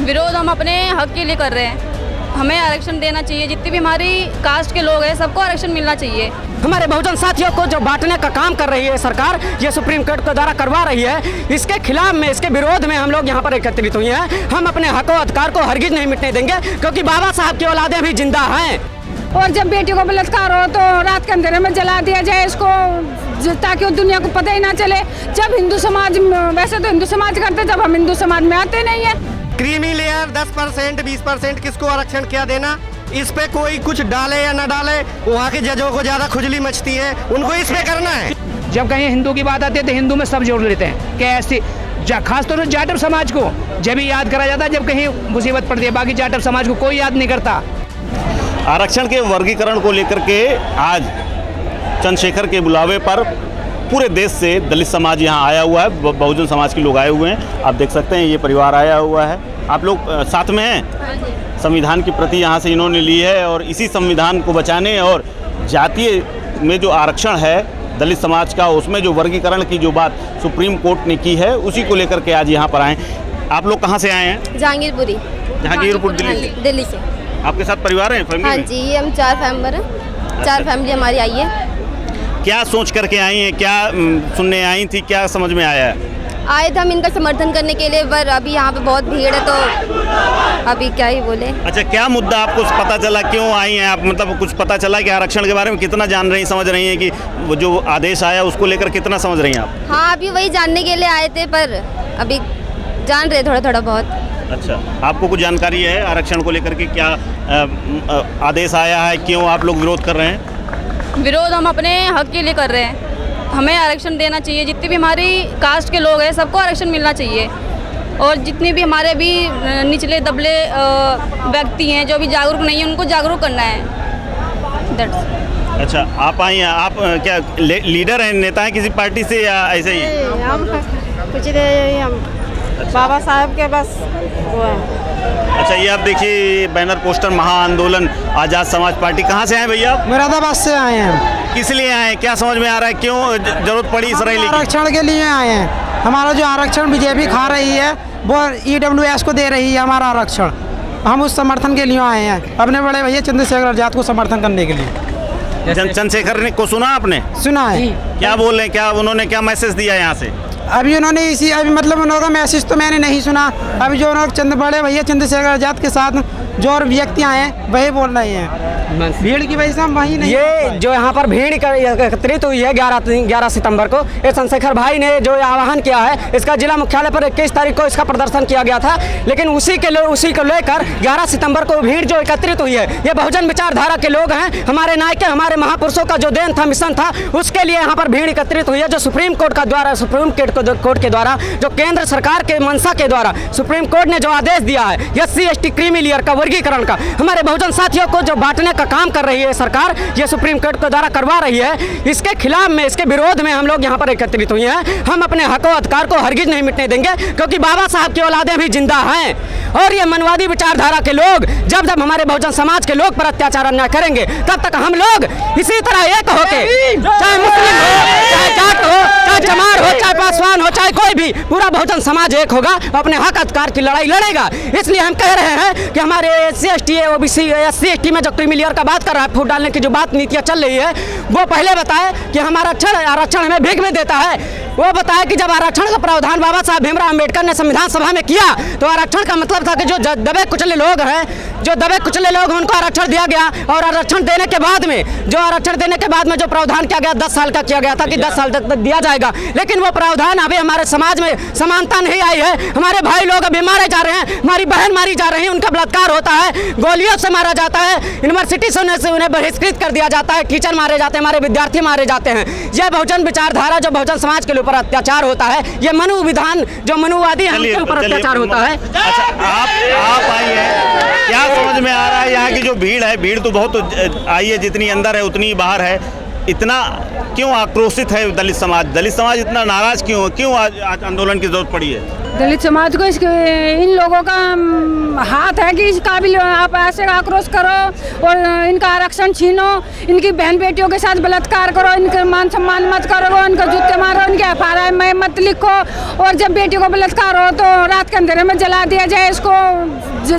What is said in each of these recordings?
विरोध हम अपने हक के लिए कर रहे हैं। हमें आरक्षण देना चाहिए। जितनी भी हमारी कास्ट के लोग हैं सबको आरक्षण मिलना चाहिए। हमारे बहुजन साथियों को जो बांटने का काम कर रही है सरकार, ये सुप्रीम कोर्ट के द्वारा करवा रही है, इसके खिलाफ में, इसके विरोध में हम लोग यहाँ पर एकत्रित हुए हैं। हम अपने हक और अधिकार को हरगिज नहीं मिटने देंगे, क्योंकि बाबा साहब की औलादें भी जिंदा हैं। और जब बेटी को बलात्कार हो तो रात के अंधेरे में जला दिया जाए इसको, ताकि दुनिया को पता ही ना चले। जब हिंदू समाज, वैसे तो हिंदू समाज करते, जब हम हिंदू समाज में आते नहीं है। क्रीमी लेयर 10%, 20% किसको आरक्षण क्या देना, इस पे कोई कुछ डाले या ना डाले, वहाँ के जजों को ज्यादा खुजली मचती है, उनको इस पे करना है। जब कहीं हिंदू की बात आती है तो हिंदू में सब जोड़ लेते हैं कि ऐसी, खासतौर पर जाटव समाज को जब ही याद करा जाता है जब कहीं मुसीबत पड़ती है, बाकी जाटव समाज को कोई याद नहीं करता। आरक्षण के वर्गीकरण को लेकर के आज चंद्रशेखर के बुलावे पर पूरे देश से दलित समाज यहाँ आया हुआ है, बहुजन समाज के लोग आए हुए हैं। आप देख सकते हैं ये परिवार आया हुआ है। आप लोग साथ में हैं। संविधान की प्रति यहाँ से इन्होंने ली है और इसी संविधान को बचाने और जातीय में जो आरक्षण है दलित समाज का, उसमें जो वर्गीकरण की जो बात सुप्रीम कोर्ट ने की है, उसी को लेकर के आज यहाँ पर आए। आप लोग कहाँ से आए हैं? जहांगीरपुरी। जहांगीरपुर दिल्ली से। आपके साथ परिवार है, फैमिली? हाँ जी, हम 4 मेंबर हैं। 4 फैमिली हमारी आई है। क्या सोच करके आई हैं, क्या सुनने आई थी, क्या समझ में आया है? आए थे हम इनका समर्थन करने के लिए, पर अभी यहाँ पे बहुत भीड़ है तो अभी क्या ही बोले। अच्छा, क्या मुद्दा आपको पता चला, क्यों आई हैं आप? मतलब कुछ पता चला कि आरक्षण के बारे में कितना जान रही हैं, समझ रही हैं कि वो जो आदेश आया उसको लेकर कितना समझ रही हैं आप? हाँ, अभी वही जानने के लिए आए थे, पर अभी जान रहे थोड़ा थोड़ा बहुत। अच्छा, आपको कुछ जानकारी है आरक्षण को लेकर के, क्या आदेश आया है, क्यों आप लोग विरोध कर रहे हैं? विरोध हम अपने हक के लिए कर रहे हैं। हमें आरक्षण देना चाहिए। जितनी भी हमारी कास्ट के लोग हैं सबको आरक्षण मिलना चाहिए। और जितने भी हमारे भी निचले दबले व्यक्ति हैं जो भी जागरूक नहीं हैं, उनको जागरूक करना है। अच्छा, आप आई हैं, आप क्या लीडर हैं, नेता हैं किसी पार्टी से या ऐसे ही? हम कुछ नहीं, हम बाबा साहब के बस वो है। अच्छा, ये आप देखिए बैनर पोस्टर महाआंदोलन आज़ाद समाज पार्टी। कहाँ से आए भैया? मुरादाबाद से आए हैं। किस लिए आए हैं, क्या समझ में आ रहा है, क्यों जरूरत पड़ी इस रैली की? आरक्षण के लिए आए हैं। हमारा जो आरक्षण बीजेपी खा रही है वो EWS को दे रही है हमारा आरक्षण। हम उस समर्थन के लिए आए हैं, अपने बड़े भैया चंद्रशेखर आजाद को समर्थन करने के लिए। चंद्रशेखर ने को सुना आपने? सुना है। क्या बोल रहे हैं, क्या उन्होंने क्या मैसेज दिया यहाँ से? अभी उन्होंने अभी मतलब उन्होंने मैसेज तो मैंने नहीं सुना। अभी जो उन्होंने बड़े भैया चंद्रशेखर आजाद के साथ जो और व्यक्ति आए हैं वही बोल रहे हैं। भीड़ की वजह से हम वही नहीं। ये जो यहाँ पर भीड़ एकत्रित हुई है 11 सितंबर को, ये चंद्रशेखर भाई ने जो आह्वान किया है, इसका जिला मुख्यालय पर 21 तारीख को इसका प्रदर्शन किया गया था। लेकिन उसी को लेकर 11 सितंबर को भीड़ जो एकत्रित हुई है, ये बहुजन विचारधारा के लोग हैं। हमारे नायक, हमारे महापुरुषों का जो देन था, मिशन था, उसके लिए यहाँ पर भीड़ एकत्रित हुई है। जो सुप्रीम कोर्ट के द्वारा जो केंद्र सरकार के मंशा के द्वारा सुप्रीम कोर्ट ने जो आदेश दिया है SC ST क्रीमी लेयर का वर्गीकरण का, हमारे बहुजन साथियों को जो बांटने का काम कर रही है सरकार, ये सुप्रीम कोर्ट के द्वारा करवा रही है, इसके खिलाफ में, इसके विरोध में हम लोग यहाँ पर एकत्रित हुए हैं। हम अपने हक और अधिकार को हरगिज नहीं मिटने देंगे, क्योंकि बाबा साहब की औलादें भी जिंदा हैं। और ये मनवादी विचारधारा के लोग जब हमारे बहुजन समाज के लोग पर अत्याचार अन्याय करेंगे, तब तक हम लोग इसी तरह एक होके, चाहे मुस्लिम हो, चाहे जाट हो, चाहे चमार हो, चाहे पासवान हो, चाहे कोई भी, पूरा बहुजन समाज एक होगा, अपने हक अधिकार की लड़ाई लड़ेगा। इसलिए हम कह रहे हैं कि हमारे SC ST OBC SC ST में जो क्रीमी लेयर का बात कर रहा है, फूट डालने की जो बात नीतियाँ चल रही है, वो पहले बताए कि हमारा आरक्षण हमें भीख में देता है। वो बताया कि जब आरक्षण का प्रावधान बाबा साहब भीमराव अम्बेडकर ने संविधान सभा में किया, तो आरक्षण का मतलब था कि जो दबे कुचले लोग हैं, जो दबे कुचले लोग हैं, उनको आरक्षण दिया गया। और आरक्षण देने के बाद में जो प्रावधान किया गया, 10 साल का किया गया था कि 10 साल तक दिया जाएगा। लेकिन वो प्रावधान अभी हमारे समाज में समानता नहीं आई है। हमारे भाई लोग अभी मारे जा रहे हैं, हमारी बहन मारी जा रही है, उनका बलात्कार होता है, गोलियों से मारा जाता है, यूनिवर्सिटी से उन्हें बहिष्कृत कर दिया जाता है, टीचर मारे जाते हैं, हमारे विद्यार्थी मारे जाते हैं। यह बहुजन विचारधारा जो बहुजन समाज के ऊपर अत्याचार होता है, ये मनु विधान जो मनुवादी है उनके ऊपर अत्याचार होता है। अच्छा, आप आई हैं, क्या समझ में आ रहा है? यहाँ की जो भीड़ है, भीड़ तो बहुत आई है, जितनी अंदर है उतनी बाहर है। इतना क्यों आक्रोशित है दलित समाज इतना नाराज क्यों आज आंदोलन की जरूरत पड़ी है? दलित समाज को इन लोगों का हाथ है कि इस काबिल आप ऐसे आक्रोश करो और इनका आरक्षण छीनो, इनकी बहन बेटियों के साथ बलात्कार करो, इनके मान सम्मान मत करो, इनका जूते मारो, इनके FIR में मत लिखो, और जब बेटियों को बलात्कार हो तो रात के अंधेरे में जला दिया जाए इसको,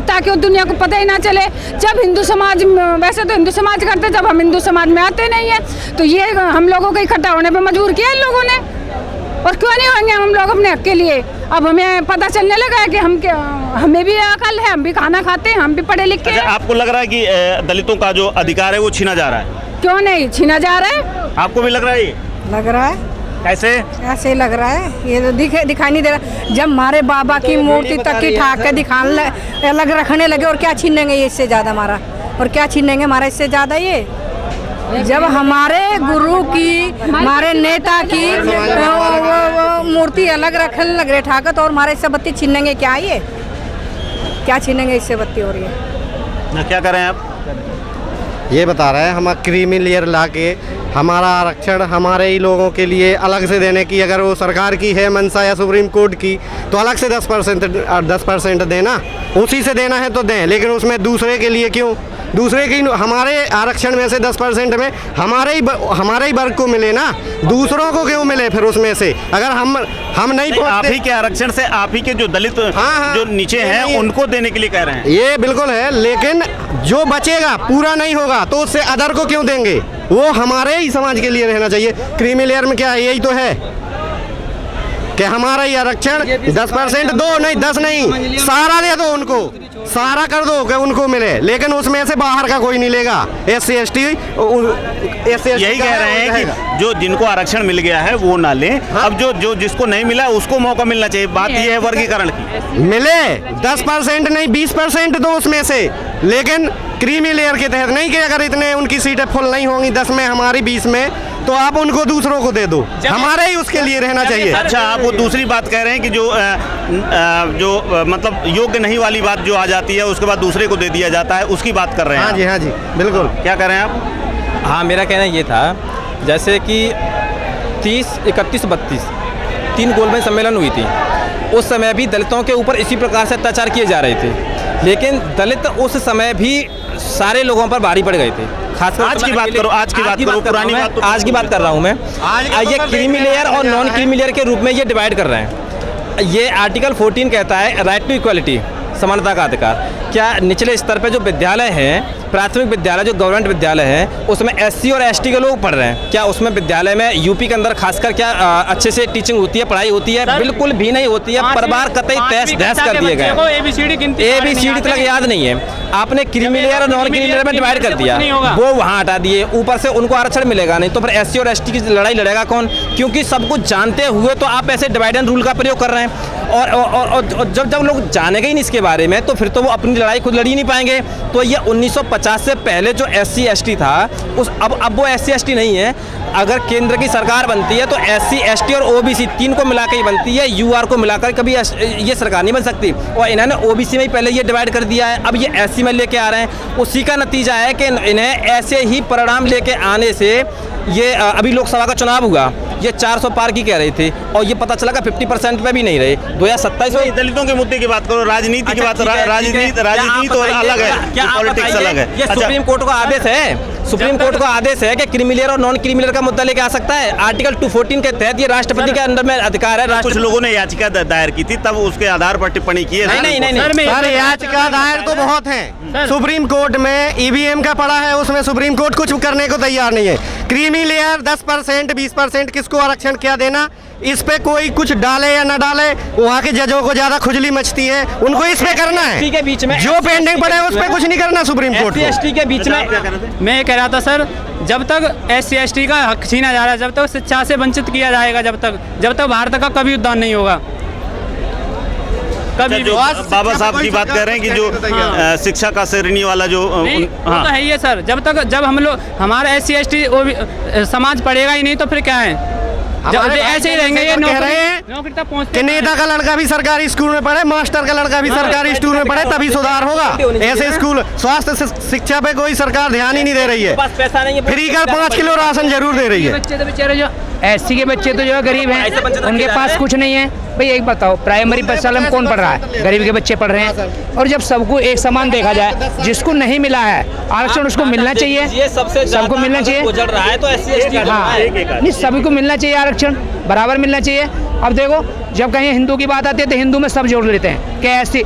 ताकि वो दुनिया को पता ही ना चले। जब हिंदू समाज, वैसे तो हिंदू समाज करते, जब हम हिंदू समाज में आते नहीं है तो ये हम लोगों को इकट्ठा होने पर मजबूर किया इन लोगों ने। और क्यों नहीं होंगे हम लोग अपने हक के लिए? अब हमें पता चलने लगा है कि हमें भी अकल है, हम भी खाना खाते हैं, हम भी पढ़े लिखे हैं। आपको लग रहा है कि दलितों का जो अधिकार है वो छीना जा रहा है? क्यों नहीं छीना जा रहा है? आपको भी लग रहा है ये? लग रहा है। कैसे? ऐसे ही लग रहा है, ये तो दिखाई नहीं दे रहा। जब हमारे बाबा की मूर्ति तक की ठाक के दिखाने अलग रखने लगे, और क्या छीनेंगे ये इससे ज़्यादा हमारा, और क्या छीनेंगे हमारा इससे ज़्यादा ये? जब हमारे गुरु की, हमारे नेता की वो मूर्ति अलग रखने लग रहे ठाकत, और हमारे इससे बत्ती छीनेंगे क्या? ये क्या छीनेंगे इससे बत्ती हो रही है ना? क्या करें आप? ये बता रहे हैं हम क्रीमी लेयर ला के हमारा आरक्षण हमारे ही लोगों के लिए अलग से देने की, अगर वो सरकार की है मंशा या सुप्रीम कोर्ट की, तो अलग से 10% देना, उसी से देना है तो दें, लेकिन उसमें दूसरे के लिए क्यों? दूसरे की हमारे आरक्षण में से 10% में हमारे ही वर्ग को मिले ना, दूसरों को क्यों मिले फिर उसमें से? अगर हम नहीं आप ही के आरक्षण से आप ही के जो दलित जो नीचे हैं उनको देने के लिए कह रहे हैं। ये बिल्कुल है, लेकिन जो बचेगा पूरा नहीं होगा तो उससे अदर को क्यों देंगे? वो हमारे ही समाज के लिए रहना चाहिए। क्रीमी लेयर में क्या है? यही तो है कि हमारा ही आरक्षण 10% दो, नहीं 10 नहीं, सारा दे दो उनको, सारा कर दो कि उनको मिले, लेकिन उसमें से बाहर का कोई नहीं लेगा। SC ST यही कह रहे हैं कि जो जिनको आरक्षण मिल गया है वो ना लें, अब जो जिसको नहीं मिला उसको मौका मिलना चाहिए। बात ये है वर्गीकरण की। मिले 10% नहीं 20% दो उसमें से, लेकिन क्रीमी लेयर के तहत नहीं कि अगर इतने उनकी सीटें फुल नहीं होंगी 10 में, हमारी 20 में, तो आप उनको दूसरों को दे दो, हमारे ही उसके लिए रहना चाहिए। अच्छा, आप वो दूसरी बात कह रहे हैं कि जो मतलब योग्य नहीं वाली बात जो आ जाती है उसके बाद दूसरे को दे दिया जाता है, उसकी बात कर रहे हैं? हाँ जी बिल्कुल। क्या कर रहे हैं आप? हाँ, मेरा कहना ये था जैसे कि 30, 31, 32 3 गोलमेज सम्मेलन हुई थी, उस समय भी दलितों के ऊपर इसी प्रकार से अत्याचार किए जा रहे थे, लेकिन दलित उस समय भी सारे लोगों पर भारी पड़ गए थे। खासकर आज की बात करो, आज की बात करो, पुरानी बात तो आज की बात कर रहा हूँ मैं। ये क्रीमी लेयर और नॉन क्रीमी लेयर के रूप में ये डिवाइड कर रहे हैं। ये आर्टिकल 14 कहता है राइट टू इक्वलिटी, समानता का अधिकार। क्या निचले स्तर पे जो विद्यालय हैं, प्राथमिक विद्यालय जो गवर्नमेंट विद्यालय हैं, उसमें SC और ST के लोग पढ़ रहे हैं, क्या उसमें विद्यालय में यूपी के अंदर खासकर क्या अच्छे से टीचिंग होती है, पढ़ाई होती है? बिल्कुल भी नहीं होती है। पर बार कतई तहस नहस कर दिए गए, ABCD तक याद नहीं है। आपने क्रीमी लेयर और नॉन क्रीमी लेयर में डिवाइड कर दिया, वो वहाँ हटा दिए, ऊपर से उनको आरक्षण मिलेगा नहीं, तो फिर SC और ST की लड़ाई लड़ेगा कौन? क्योंकि सब कुछ जानते हुए तो आप ऐसे डिवाइड एंड रूल का प्रयोग कर रहे हैं, और जब लोग जानेंगे ही नहीं इसके बारे में, तो फिर तो वो अपनी लड़ाई खुद लड़ ही नहीं पाएंगे। तो ये 1950 से पहले जो SC ST था, अब वो SC ST नहीं है। अगर केंद्र की सरकार बनती है तो SC ST और OBC 3 को मिलाकर ही बनती है, UR को मिलाकर कभी ये सरकार नहीं बन सकती। और इन्होंने OBC में ही पहले ये डिवाइड कर दिया है, अब ये SC में लेके आ रहे हैं। उसी का नतीजा है कि इन्हें ऐसे ही परिणाम लेके आने से ये अभी लोकसभा का चुनाव हुआ, ये 400 पार की कह रही थी, और ये पता चला कि 50% पे भी नहीं रहे। 2027 में दलितों के मुद्दे की बात करो, राजनीति की बात, राजनीति तो अलग है, पॉलिटिक्स अलग है। ये सुप्रीम कोर्ट का आदेश है, सुप्रीम कोर्ट का आदेश है कि क्रीमी लेयर और नॉन क्रीमी लेयर का मुद्दा लेके आ सकता है। आर्टिकल 214 के तहत ये राष्ट्रपति के अंदर में अधिकार है। कुछ लोगों ने याचिका दायर की थी, तब उसके आधार पर टिप्पणी की है। नहीं, सर याचिका दायर तो बहुत हैं, सुप्रीम कोर्ट में EVM का पड़ा है, उसमें सुप्रीम कोर्ट कुछ करने को तैयार नहीं है। क्रीमी लेयर 10%, 20% किसको आरक्षण क्या देना, इस पे कोई कुछ डाले या ना डाले, वहाँ के जजों को ज्यादा खुजली मचती है, उनको इस पे करना है। के बीच में जो पेंडिंग पड़ा है उस पे कुछ नहीं करना सुप्रीम कोर्ट को। SC के बीच में मैं ये कह रहा था सर, जब तक SC ST का हक छीना जा रहा है, जब तक शिक्षा से वंचित किया जाएगा, जब तक भारत का कभी उद्धार नहीं होगा। कभी जो बाबा साहब की बात कर रहे हैं कि जो शिक्षा का श्रेणी वाला जो वो तो है ही है सर। जब हम लोग हमारा SC ST समाज पढ़ेगा ही नहीं तो फिर क्या है? ऐसे ही रहेंगे। ये कह रहे हैं कि नेता का लड़का भी सरकारी स्कूल में पढ़े, मास्टर का लड़का भी सरकारी स्कूल में पढ़े, तभी सुधार होगा। ऐसे स्कूल, स्वास्थ्य शिक्षा पे कोई सरकार ध्यान ही नहीं दे रही है। फ्री का 5 किलो राशन जरूर दे रही है। बच्चे तो बेचारे जो एससी के बच्चे तो जो है गरीब हैं, उनके पास कुछ नहीं है। भाई एक बताओ, प्राइमरी पाठशाला में कौन पढ़ रहा है? गरीब के बच्चे पढ़ रहे हैं। और जब सबको एक समान देखा जाए, जिसको नहीं मिला है आरक्षण उसको मिलना चाहिए, ये सबसे सबको मिलना चाहिए। गुजर रहा है तो SC हाँ, नहीं सभी को मिलना चाहिए, आरक्षण बराबर मिलना चाहिए। अब देखो, जब कहीं हिंदू की बात आती है तो हिंदू में सब जोड़ लेते हैं कि ऐसी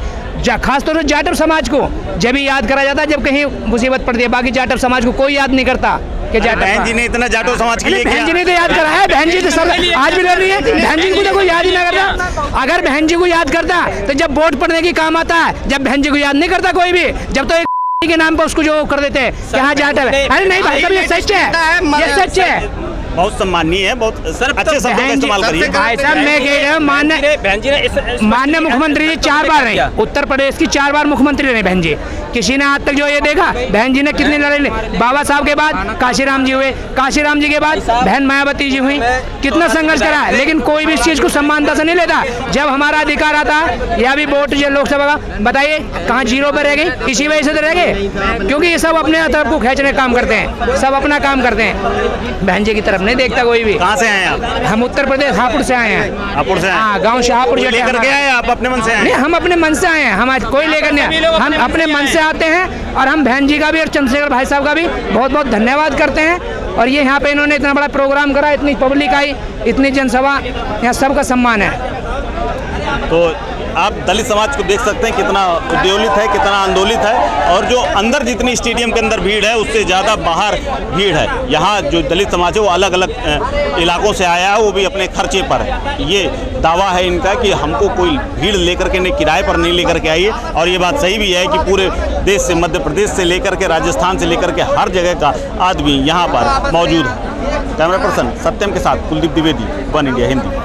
खास तौर पर जाटव समाज को जब भी याद करा जाता है जब कहीं मुसीबत पड़ती है। बाकी जाटव समाज को कोई याद नहीं करता कि बहन जी ने इतना जाटव समाज के लिए किया। बहन जी ने तो याद करा है, बहन जी तो सब आज भी लड़ रही है। बहन जी को तो कोई याद ही ना करता। अगर बहन जी को याद करता तो जब वोट पड़ने की काम आता है, जब बहन जी को याद नहीं करता कोई भी, जब तो के नाम पर उसको जो कर देते हैं कि हाँ जाटव है। अरे नहीं भाई साहब, ये सच है, ये सच है। बहुत सम्मानीय है, बहुत अच्छे शब्दों का इस्तेमाल करिए। भाई साहब मैं कह रहा हूँ, माननीय मुख्यमंत्री जी 4 बार रहे, उत्तर प्रदेश की 4 बार मुख्यमंत्री रहे बहन जी। किसी ने आज तक जो ये देखा बहन जी ने कितने लड़े? बाबा साहब के बाद काशीराम जी हुए, काशीराम जी के बाद बहन मायावती जी हुई, कितना संघर्ष करा है, लेकिन कोई भी इस चीज को सम्मानता से नहीं लेता। जब हमारा अधिकार आता या भी वोट जो लोकसभा का, बताइए कहाँ जीरो पर रह गई? इसी वजह से तो रह गए, क्योंकि ये सब अपने तरफ को खींचने का काम करते हैं, सब अपना काम करते हैं, बहन जी की तरफ नहीं देखता कोई भी। कहाँ से आए आप? हम उत्तर प्रदेश हापुड़ से आए हैं। हापुड़ से? हाँ, गाँव शाहपुर लेकर के आए आप? अपने मन से आए? नहीं, हम अपने मन से आए हैं, हम आज कोई लेकर नहीं, हम अपने मन से आते हैं। और हम बहन जी का भी और चंद्रशेखर भाई साहब का भी बहुत बहुत धन्यवाद करते हैं। और ये यहाँ पे इन्होंने इतना बड़ा प्रोग्राम करा, इतनी पब्लिक आई, इतनी जनसभा, यहाँ सबका सम्मान है। तो आप दलित समाज को देख सकते हैं कितना उद्योलित है, कितना आंदोलित है। और जो अंदर जितनी स्टेडियम के अंदर भीड़ है उससे ज़्यादा बाहर भीड़ है। यहाँ जो दलित समाज है वो अलग अलग इलाकों से आया है, वो भी अपने खर्चे पर। ये दावा है इनका कि हमको कोई भीड़ लेकर के नहीं, किराए पर नहीं लेकर के आइए। और ये बात सही भी है कि पूरे देश से, मध्य प्रदेश से लेकर के राजस्थान से लेकर के हर जगह का आदमी यहाँ पर मौजूद है। कैमरा पर्सन सत्यम के साथ कुलदीप द्विवेदी, वन इंडिया हिंदी।